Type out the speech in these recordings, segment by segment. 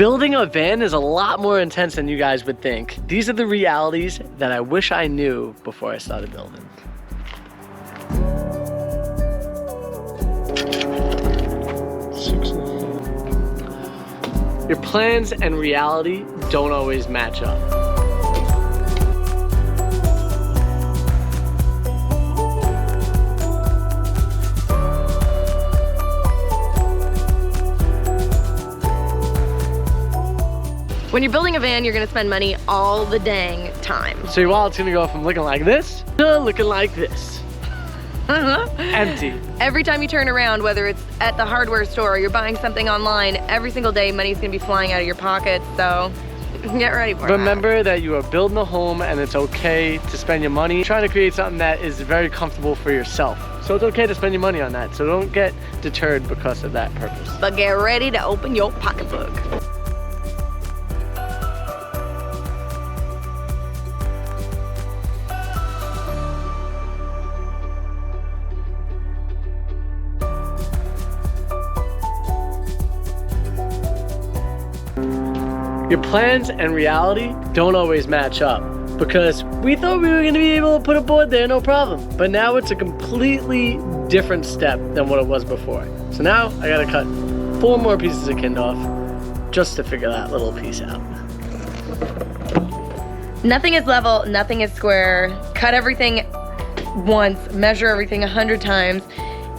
Building a van is a lot more intense than you guys would think. These are the realities that I wish I knew before I started building. Your plans and reality don't always match up. When you're building a van, you're gonna spend money all the dang time. So your wallet's gonna go from looking like this to looking like this. Empty. Every time you turn around, whether it's at the hardware store or you're buying something online, every single day money's gonna be flying out of your pockets, so get ready for it. Remember that you are building a home and it's okay to spend your money. You're trying to create something that is very comfortable for yourself. So it's okay to spend your money on that. So don't get deterred because of that purpose. But get ready to open your pocketbook. Your plans and reality don't always match up because we thought we were going to be able to put a board there, no problem. But now it's a completely different step than what it was before. So now I got to cut 4 more pieces of kindorf just to figure that little piece out. Nothing is level, nothing is square. Cut everything once, measure everything 100 times.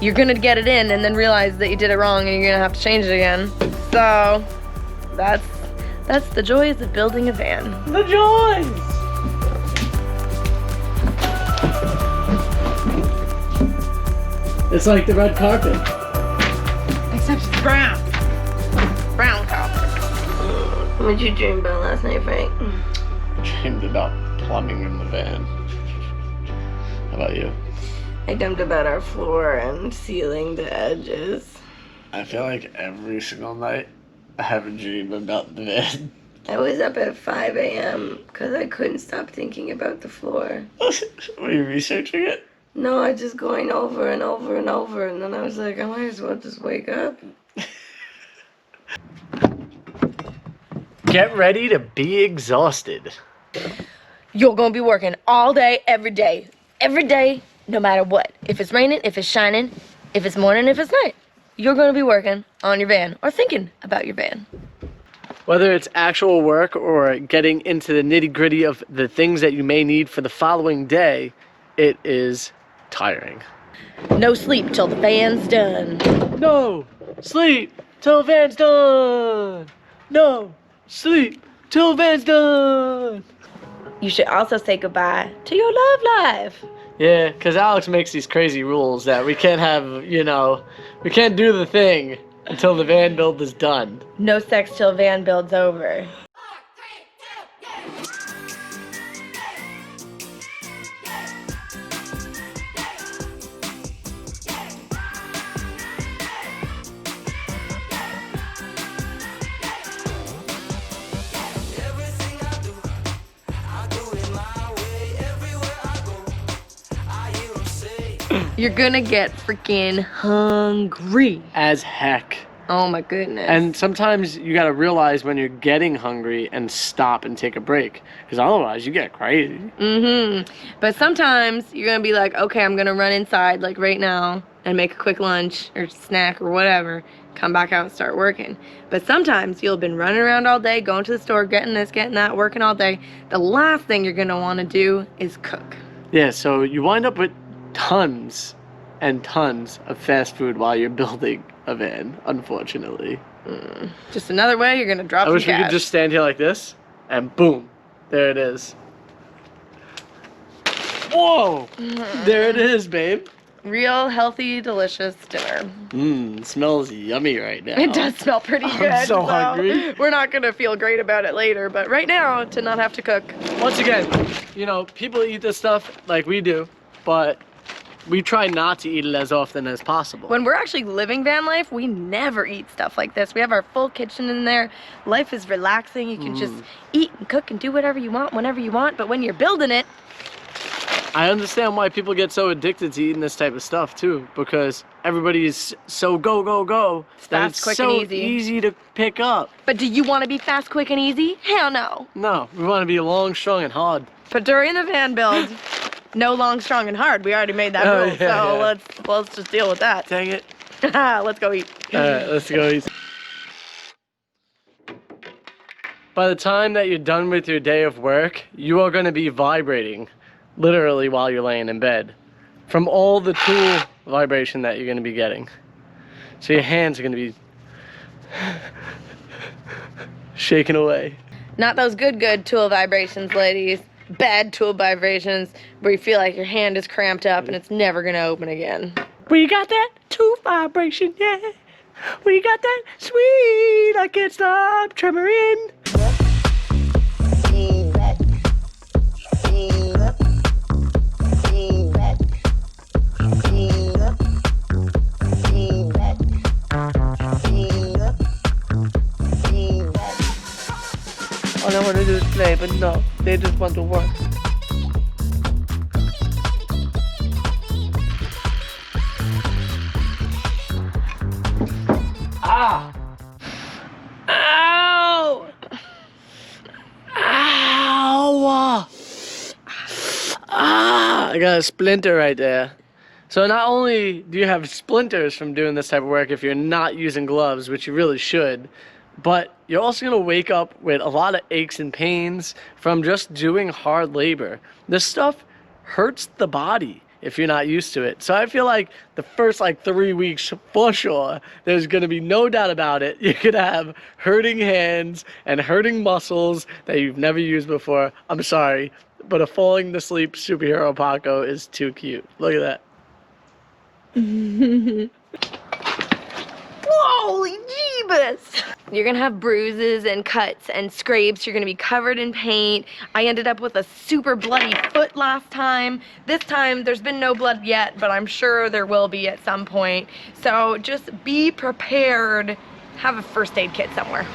You're gonna get it in and then realize that you did it wrong and you're gonna have to change it again. So that's the joys of building a van. The joys! It's like the red carpet. Except it's brown. Brown carpet. What did you dream about last night, Frank? I dreamed about plumbing in the van. How about you? I dreamed about our floor and sealing the edges. I feel like every single night I have a dream about the van. I was up at 5 a.m. because I couldn't stop thinking about the floor. Were you researching it? No, I just going over and over and over, and then I was like, I might as well just wake up. Get ready to be exhausted. You're gonna be working all day, every day, no matter what. If it's raining, if it's shining, if it's morning, if it's night. You're gonna be working on your van or thinking about your van. Whether it's actual work or getting into the nitty-gritty of the things that you may need for the following day, it is tiring. No sleep till the van's done. No sleep till the van's done. No sleep till the van's done. You should also say goodbye to your love life. Yeah, because Alex makes these crazy rules that we can't have, you know, we can't do the thing until the van build is done. No sex till van build's over. You're gonna get freaking hungry. As heck. Oh my goodness. And sometimes you gotta realize when you're getting hungry and stop and take a break, because otherwise you get crazy. But sometimes you're gonna be like, okay, I'm gonna run inside like right now and make a quick lunch or snack or whatever, come back out and start working. But sometimes you'll have been running around all day, going to the store, getting this, getting that, working all day. The last thing you're gonna wanna do is cook. Yeah, so you wind up with tons and tons of fast food while you're building a van, unfortunately. Just another way you're gonna drop I wish some we gas. could just stand here like this and boom, there it is. Whoa, there it is, babe. Real healthy, delicious dinner. It smells yummy right now. It does smell pretty good. I'm so hungry. We're not gonna feel great about it later, but right now, to not have to cook. Once again, you know, people eat this stuff like we do, but we try not to eat it as often as possible. When we're actually living van life, we never eat stuff like this. We have our full kitchen in there. Life is relaxing. You can just eat and cook and do whatever you want whenever you want. But when you're building it, I understand why people get so addicted to eating this type of stuff too, because everybody is so go, go, go. That Fast, it's quick, so and easy. easy to pick up. But do you want to be fast, quick, and easy? Hell no. No, we want to be long, strong, and hard. But during the van build, no long, strong, and hard. We already made that Oh, rule, yeah, so yeah. let's just deal with that. Dang it. Let's go eat. Alright, let's go eat. By the time that you're done with your day of work, you are going to be vibrating, literally while you're laying in bed, from all the tool vibration that you're going to be getting. So your hands are going to be shaking away. Not those good tool vibrations, ladies. Bad tool vibrations where you feel like your hand is cramped up and it's never going to open again. We got that tool vibration, yeah. We got that sweet, I can't stop tremoring. All I want to do is play, but no, they just want to work. Ah! Ow! Ow! Ah! I got a splinter right there. So not only do you have splinters from doing this type of work if you're not using gloves, which you really should, but you're also going to wake up with a lot of aches and pains from just doing hard labor. This stuff hurts the body if you're not used to it. So I feel like the first 3 weeks, for sure, there's going to be no doubt about it. You're going to have hurting hands and hurting muscles that you've never used before. I'm sorry, but a falling to sleep superhero Paco is too cute. Look at that. Holy jeebus! You're gonna have bruises and cuts and scrapes. You're gonna be covered in paint. I ended up with a super bloody foot last time. This time, there's been no blood yet, but I'm sure there will be at some point. So just be prepared. Have a first aid kit somewhere.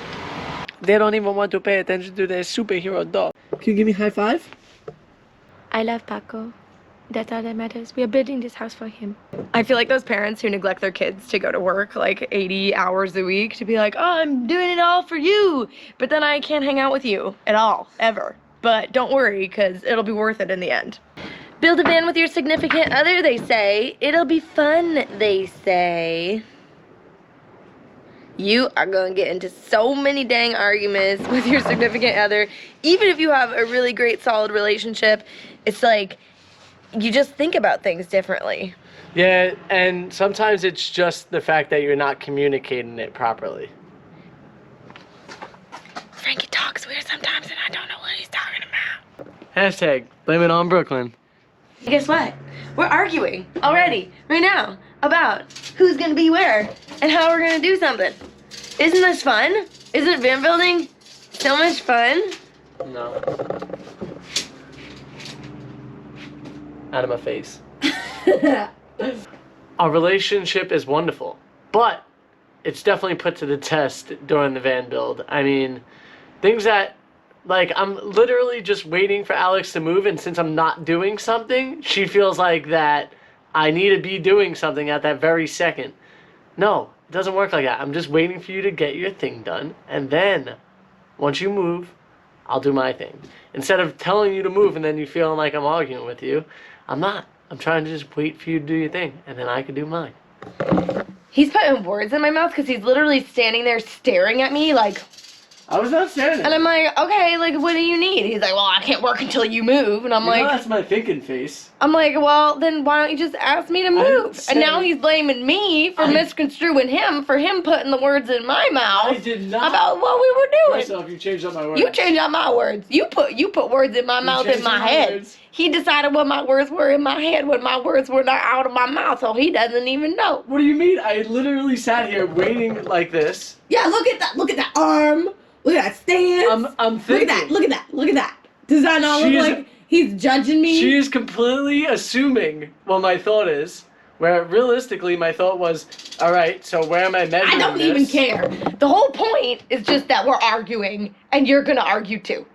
They don't even want to pay attention to their superhero dog. Can you give me a high five? I love Paco. That's all that matters. We are building this house for him. I feel like those parents who neglect their kids to go to work 80 hours a week to be like, oh, I'm doing it all for you, but then I can't hang out with you at all, ever. But don't worry, because it'll be worth it in the end. Build a van with your significant other, they say. It'll be fun, they say. You are going to get into so many dang arguments with your significant other. Even if you have a really great, solid relationship, it's like, you just think about things differently. Yeah, and sometimes it's just the fact that you're not communicating it properly. Frankie talks weird sometimes and I don't know what he's talking about. Hashtag, blame it on Brooklyn. Guess what? We're arguing already, right now, about who's gonna be where and how we're gonna do something. Isn't this fun? Isn't it van building so much fun? No. Out of my face. Our relationship is wonderful, but it's definitely put to the test during the van build. I mean, things that, I'm literally just waiting for Alex to move, and since I'm not doing something, she feels like that I need to be doing something at that very second. No, it doesn't work like that. I'm just waiting for you to get your thing done, and then, once you move, I'll do my thing. Instead of telling you to move and then you feeling like I'm arguing with you, I'm not. I'm trying to just wait for you to do your thing, and then I can do mine. He's putting words in my mouth because he's literally standing there staring at me like... I was not standing. And I'm like, okay, what do you need? He's like, well, I can't work until you move. And I'm like... that's my thinking face. I'm like, well, then why don't you just ask me to move? And now he's blaming me for misconstruing him, for him putting the words in my mouth. I did not. About what we were doing. First off, you changed up my words. You changed up my words. You put words in my mouth in my head. Words. He decided what my words were in my head when my words were not out of my mouth, so he doesn't even know. What do you mean? I literally sat here waiting like this. Yeah, look at that. Look at that arm. Look at that stance. I'm thinking. Look at that. Look at that. Does that not look like he's judging me? She is completely assuming what my thought is, where realistically my thought was, all right, so where am I measuring I don't even care. The whole point is just that we're arguing, and you're gonna argue too.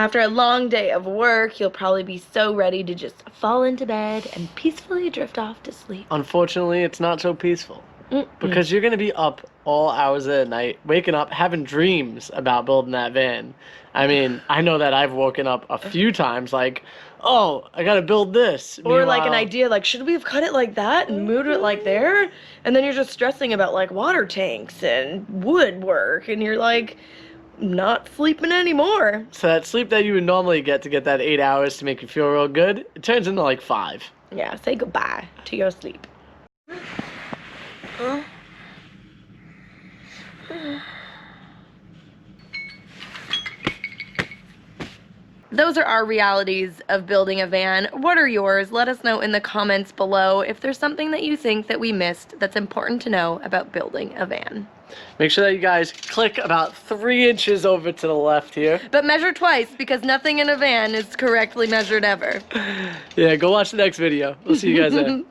After a long day of work, you'll probably be so ready to just fall into bed and peacefully drift off to sleep. Unfortunately, it's not so peaceful. Because you're going to be up all hours of the night, waking up, having dreams about building that van. I mean, I know that I've woken up a few times like, oh, I got to build this. Or like an idea like, should we have cut it like that and moved it like there? And then you're just stressing about like water tanks and woodwork, and you're like, not sleeping anymore. So that sleep that you would normally get to get that 8 hours to make you feel real good, it turns into like 5. Yeah, say goodbye to your sleep. Those are our realities of building a van. What are yours? Let us know in the comments below if there's something that you think that we missed that's important to know about building a van. Make sure that you guys click about 3 inches over to the left here. But measure twice, because nothing in a van is correctly measured ever. Yeah, go watch the next video. We'll see you guys there.